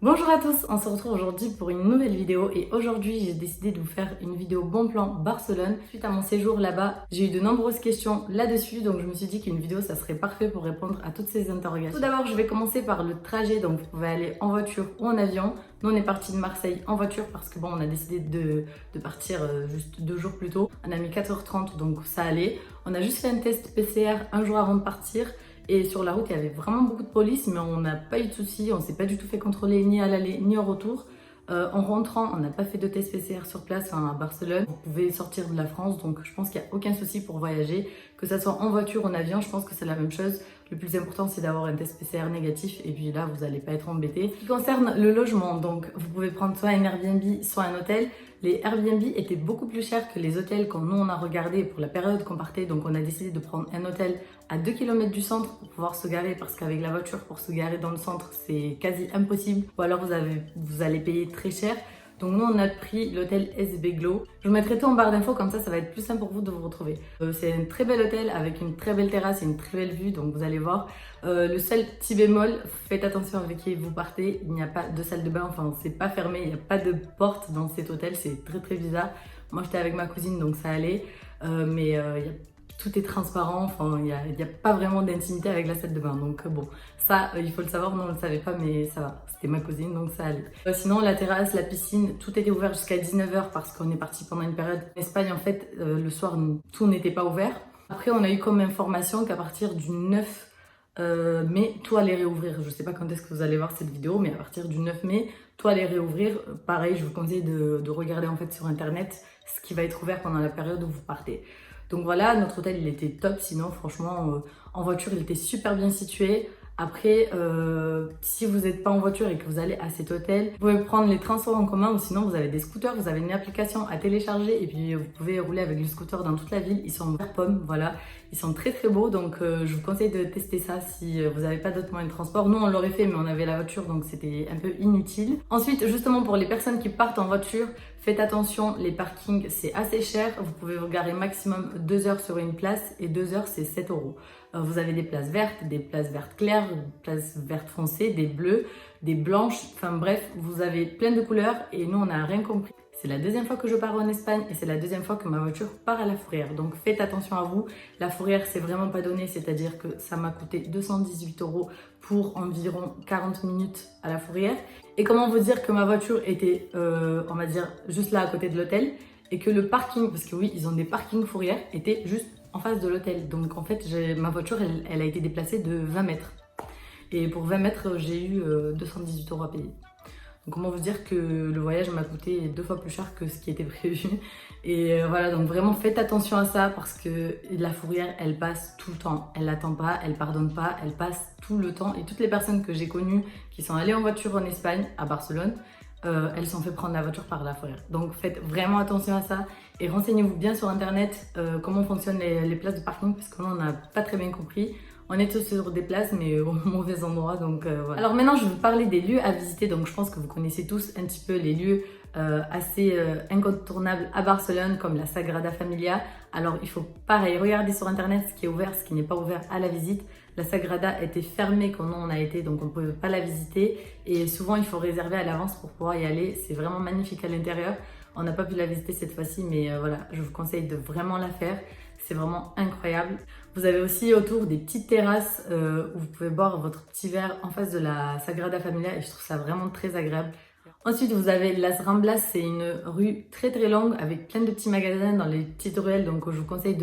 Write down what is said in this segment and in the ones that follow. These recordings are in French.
Bonjour à tous, on se retrouve aujourd'hui pour une nouvelle vidéo et aujourd'hui j'ai décidé de vous faire une vidéo bon plan Barcelone. Suite à mon séjour là-bas, j'ai eu de nombreuses questions là-dessus, donc je me suis dit qu'une vidéo ça serait parfait pour répondre à toutes ces interrogations. Tout d'abord je vais commencer par le trajet, donc vous pouvez aller en voiture ou en avion. Nous on est parti de Marseille en voiture parce que bon on a décidé de partir juste 2 jours plus tôt. On a mis 4h30 donc ça allait. On a juste fait un test PCR un jour avant de partir. Et sur la route, il y avait vraiment beaucoup de police, mais on n'a pas eu de soucis, on ne s'est pas du tout fait contrôler ni à l'aller ni au retour. En rentrant, on n'a pas fait de test PCR sur place à Barcelone. Vous pouvez sortir de la France, donc je pense qu'il n'y a aucun souci pour voyager. Que ça soit en voiture ou en avion, je pense que c'est la même chose. Le plus important, c'est d'avoir un test PCR négatif et puis là, vous n'allez pas être embêté. Ce qui concerne le logement, donc vous pouvez prendre soit un Airbnb, soit un hôtel. Les Airbnb étaient beaucoup plus chers que les hôtels quand nous on a regardé pour la période qu'on partait. Donc on a décidé de prendre un hôtel à 2 km du centre pour pouvoir se garer parce qu'avec la voiture pour se garer dans le centre c'est quasi impossible. Ou alors vous allez payer très cher. Donc nous on a pris l'hôtel SB Glow. Je vous mettrai tout en barre d'infos comme ça va être plus simple pour vous de vous retrouver. C'est un très bel hôtel avec une très belle terrasse et une très belle vue, donc vous allez voir. Le seul petit bémol, faites attention avec qui vous partez, il n'y a pas de salle de bain, enfin c'est pas fermé, il n'y a pas de porte dans cet hôtel, c'est très très bizarre. Moi j'étais avec ma cousine donc ça allait, tout est transparent, enfin il y a pas vraiment d'intimité avec la salle de bain, donc bon, ça il faut le savoir, non on le savait pas mais ça va, c'était ma cousine donc ça allait. Sinon la terrasse, la piscine, tout était ouvert jusqu'à 19h parce qu'on est parti pendant une période. En Espagne en fait, le soir tout n'était pas ouvert. Après on a eu comme information qu'à partir du 9 mai, tout allait réouvrir. Je sais pas quand est-ce que vous allez voir cette vidéo, mais à partir du 9 mai, tout allait réouvrir. Pareil, je vous conseille de regarder en fait sur internet ce qui va être ouvert pendant la période où vous partez. Donc voilà, notre hôtel il était top, sinon franchement en voiture il était super bien situé. Après, si vous n'êtes pas en voiture et que vous allez à cet hôtel, vous pouvez prendre les transports en commun ou sinon vous avez des scooters, vous avez une application à télécharger et puis vous pouvez rouler avec le scooter dans toute la ville. Ils sont vert pomme, voilà, ils sont très très beaux donc je vous conseille de tester ça si vous n'avez pas d'autres moyens de transport. Nous on l'aurait fait mais on avait la voiture donc c'était un peu inutile. Ensuite, justement pour les personnes qui partent en voiture, faites attention, les parkings c'est assez cher, vous pouvez vous garer maximum 2 heures sur une place et 2 heures c'est 7 euros. Vous avez des places vertes claires, des places vertes foncées, des bleues, des blanches, enfin bref, vous avez plein de couleurs et nous on n'a rien compris. C'est la deuxième fois que je pars en Espagne et c'est la deuxième fois que ma voiture part à la fourrière. Donc faites attention à vous, la fourrière c'est vraiment pas donné, c'est-à-dire que ça m'a coûté 218 euros pour environ 40 minutes à la fourrière. Et comment vous dire que ma voiture était, on va dire, juste là à côté de l'hôtel et que le parking, parce que oui, ils ont des parkings fourrières, était juste en face de l'hôtel. Donc en fait, ma voiture, elle a été déplacée de 20 mètres. Et pour 20 mètres, j'ai eu 218 euros à payer. Donc comment vous dire que le voyage m'a coûté 2 fois plus cher que ce qui était prévu. Et voilà, donc vraiment faites attention à ça parce que la fourrière, elle passe tout le temps. Elle n'attend pas, elle pardonne pas, elle passe tout le temps. Et toutes les personnes que j'ai connues qui sont allées en voiture en Espagne, à Barcelone, elles sont fait prendre la voiture par la fourrière. Donc faites vraiment attention à ça et renseignez-vous bien sur internet comment fonctionnent les places de parking parce que là on n'a pas très bien compris. On est tous sur des places mais au mauvais endroit donc voilà. Alors maintenant je vais vous parler des lieux à visiter, donc je pense que vous connaissez tous un petit peu les lieux assez incontournables à Barcelone comme la Sagrada Familia. Alors il faut pareil regarder sur internet ce qui est ouvert, ce qui n'est pas ouvert à la visite. La Sagrada était fermée quand on a été, donc on ne pouvait pas la visiter. Et souvent, il faut réserver à l'avance pour pouvoir y aller. C'est vraiment magnifique à l'intérieur. On n'a pas pu la visiter cette fois-ci, mais voilà, je vous conseille de vraiment la faire. C'est vraiment incroyable. Vous avez aussi autour des petites terrasses où vous pouvez boire votre petit verre en face de la Sagrada Familia et je trouve ça vraiment très agréable. Ensuite, vous avez Las Ramblas, c'est une rue très très longue avec plein de petits magasins dans les petites ruelles, donc je vous conseille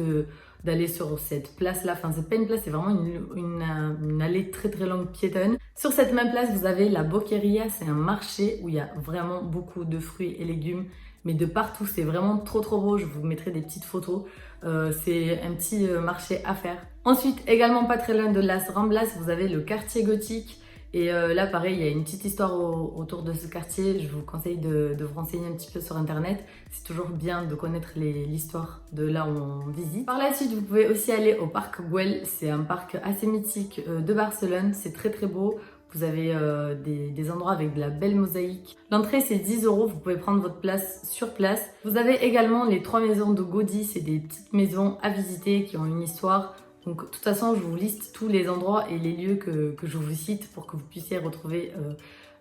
d'aller sur cette place-là. Enfin, c'est pas une place, c'est vraiment une allée très très longue piétonne. Sur cette même place, vous avez la Boqueria, c'est un marché où il y a vraiment beaucoup de fruits et légumes, mais de partout, c'est vraiment trop trop beau. Je vous mettrai des petites photos. C'est un petit marché à faire. Ensuite, également pas très loin de Las Ramblas, vous avez le quartier gothique. Et là, pareil, il y a une petite histoire autour de ce quartier. Je vous conseille de vous renseigner un petit peu sur internet. C'est toujours bien de connaître l'histoire de là où on visite. Par la suite, vous pouvez aussi aller au parc Güell. C'est un parc assez mythique de Barcelone. C'est très très beau. Vous avez des endroits avec de la belle mosaïque. L'entrée c'est 10 euros, vous pouvez prendre votre place sur place. Vous avez également les 3 maisons de Gaudí, c'est des petites maisons à visiter qui ont une histoire. Donc de toute façon je vous liste tous les endroits et les lieux que je vous cite pour que vous puissiez retrouver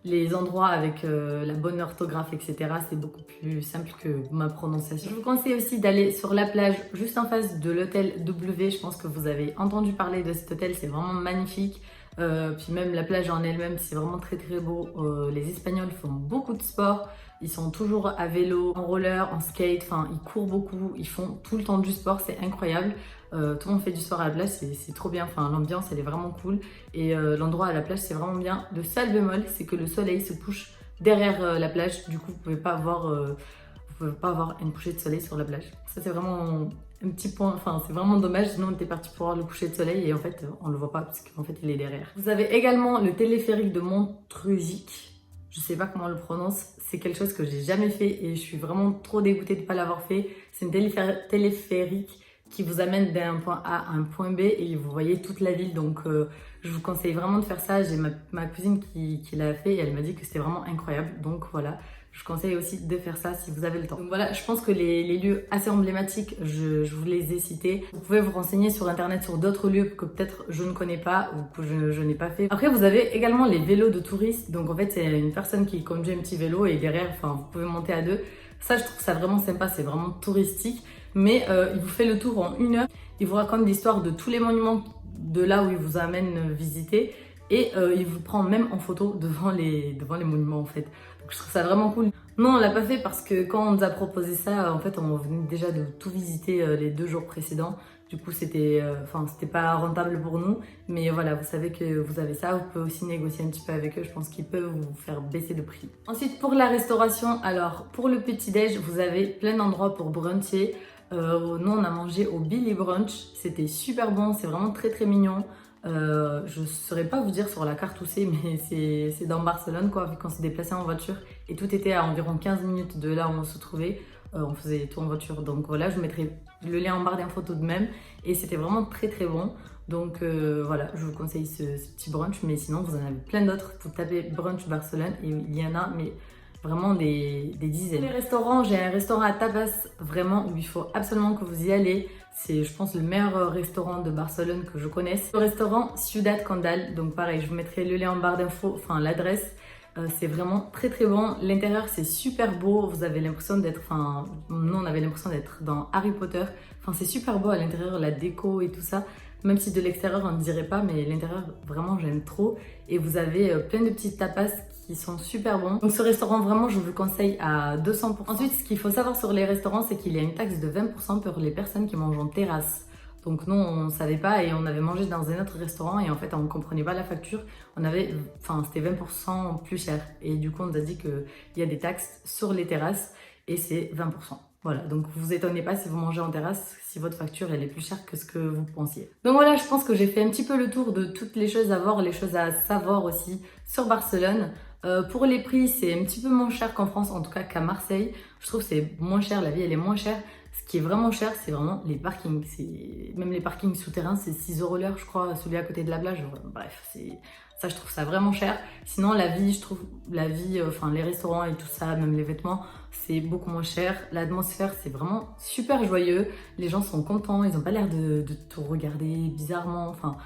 les endroits avec la bonne orthographe, etc. C'est beaucoup plus simple que ma prononciation. Je vous conseille aussi d'aller sur la plage juste en face de l'hôtel W. Je pense que vous avez entendu parler de cet hôtel, c'est vraiment magnifique. Puis même la plage en elle-même, c'est vraiment très très beau. Les Espagnols font beaucoup de sport. Ils sont toujours à vélo, en roller, en skate, enfin ils courent beaucoup, ils font tout le temps du sport, c'est incroyable. Tout le monde fait du sport à la plage, c'est trop bien, enfin l'ambiance elle est vraiment cool. Et l'endroit à la plage c'est vraiment bien. Le seul bémol c'est que le soleil se couche derrière la plage, du coup vous pouvez pas avoir une coucher de soleil sur la plage. Ça c'est vraiment un petit point, enfin c'est vraiment dommage, sinon on était parti pour voir le coucher de soleil et en fait on le voit pas parce qu'en fait il est derrière. Vous avez également le téléphérique de Montruzic. Je sais pas comment on le prononce, c'est quelque chose que j'ai jamais fait et je suis vraiment trop dégoûtée de ne pas l'avoir fait. C'est une téléphérique qui vous amène d'un point A à un point B et vous voyez toute la ville, donc je vous conseille vraiment de faire ça. J'ai ma cousine qui l'a fait et elle m'a dit que c'était vraiment incroyable, donc voilà. Je conseille aussi de faire ça si vous avez le temps. Donc voilà, je pense que les lieux assez emblématiques, je vous les ai cités. Vous pouvez vous renseigner sur internet sur d'autres lieux que peut-être je ne connais pas ou que je n'ai pas fait. Après, vous avez également les vélos de touristes. Donc en fait, c'est une personne qui conduit un petit vélo et derrière, enfin, vous pouvez monter à deux. Ça, je trouve ça vraiment sympa, c'est vraiment touristique. Mais il vous fait le tour en 1 heure. Il vous raconte l'histoire de tous les monuments de là où il vous amène visiter. Et il vous prend même en photo devant les monuments en fait. Donc je trouve ça vraiment cool. Non, on l'a pas fait parce que quand on nous a proposé ça, en fait on venait déjà de tout visiter les 2 jours précédents. Du coup c'était pas rentable pour nous. Mais voilà, vous savez que vous avez ça. Vous pouvez aussi négocier un petit peu avec eux. Je pense qu'ils peuvent vous faire baisser de prix. Ensuite pour la restauration, alors pour le petit-déj, vous avez plein d'endroits pour bruncher. Nous on a mangé au Billy Brunch. C'était super bon, c'est vraiment très très mignon. Je ne saurais pas vous dire sur la carte où c'est, mais c'est dans Barcelone quoi, vu qu'on s'est déplacé en voiture et tout était à environ 15 minutes de là où on se trouvait. On faisait tout en voiture, donc voilà, je vous mettrai le lien en barre d'infos tout de même et c'était vraiment très très bon. Donc voilà, je vous conseille ce petit brunch, mais sinon vous en avez plein d'autres. Vous tapez brunch Barcelone et il y en a mais vraiment des dizaines. Les restaurants, j'ai un restaurant à tapas vraiment où il faut absolument que vous y allez. C'est, je pense, le meilleur restaurant de Barcelone que je connaisse. Le restaurant Ciudad Condal. Donc pareil, je vous mettrai le lien en barre d'infos, enfin l'adresse. C'est vraiment très très bon. L'intérieur c'est super beau. Vous avez l'impression d'être, enfin nous on avait l'impression d'être dans Harry Potter. Enfin c'est super beau à l'intérieur, la déco et tout ça. Même si de l'extérieur on ne dirait pas, mais l'intérieur vraiment j'aime trop. Et vous avez plein de petites tapas qui sont super bons. Donc ce restaurant vraiment je vous le conseille à 200%. Ensuite ce qu'il faut savoir sur les restaurants c'est qu'il y a une taxe de 20% pour les personnes qui mangent en terrasse. Donc nous on ne savait pas et on avait mangé dans un autre restaurant et en fait on ne comprenait pas la facture. C'était 20% plus cher et du coup on nous a dit qu'il y a des taxes sur les terrasses et c'est 20%. Voilà, donc vous étonnez pas si vous mangez en terrasse, si votre facture elle est plus chère que ce que vous pensiez. Donc voilà, je pense que j'ai fait un petit peu le tour de toutes les choses à voir, les choses à savoir aussi sur Barcelone. Pour les prix, c'est un petit peu moins cher qu'en France, en tout cas qu'à Marseille. Je trouve que c'est moins cher, la vie elle est moins chère. Ce qui est vraiment cher, c'est vraiment les parkings. Même les parkings souterrains, c'est 6 € l'heure, je crois, celui à côté de la plage. Bref, ça, je trouve ça vraiment cher. Sinon, la vie, je trouve, les restaurants et tout ça, même les vêtements, c'est beaucoup moins cher. L'atmosphère, c'est vraiment super joyeux. Les gens sont contents, ils n'ont pas l'air de te regarder bizarrement. Enfin,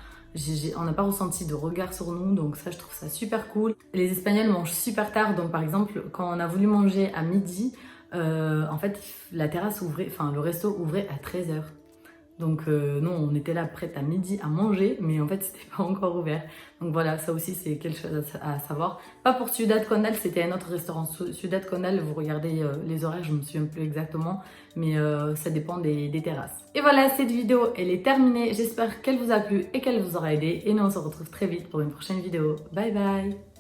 on n'a pas ressenti de regard sur nous, donc ça, je trouve ça super cool. Les Espagnols mangent super tard, donc par exemple, quand on a voulu manger à midi, en fait, la terrasse ouvrait, le resto ouvrait à 13h. Donc non, on était là prête à midi à manger, mais en fait c'était pas encore ouvert. Donc voilà, ça aussi c'est quelque chose à savoir. Pas pour Ciudad Condal, c'était un autre restaurant. Ciudad Condal, vous regardez les horaires, je me souviens plus exactement, mais ça dépend des terrasses. Et voilà, cette vidéo elle est terminée. J'espère qu'elle vous a plu et qu'elle vous aura aidé. Et nous on se retrouve très vite pour une prochaine vidéo. Bye bye!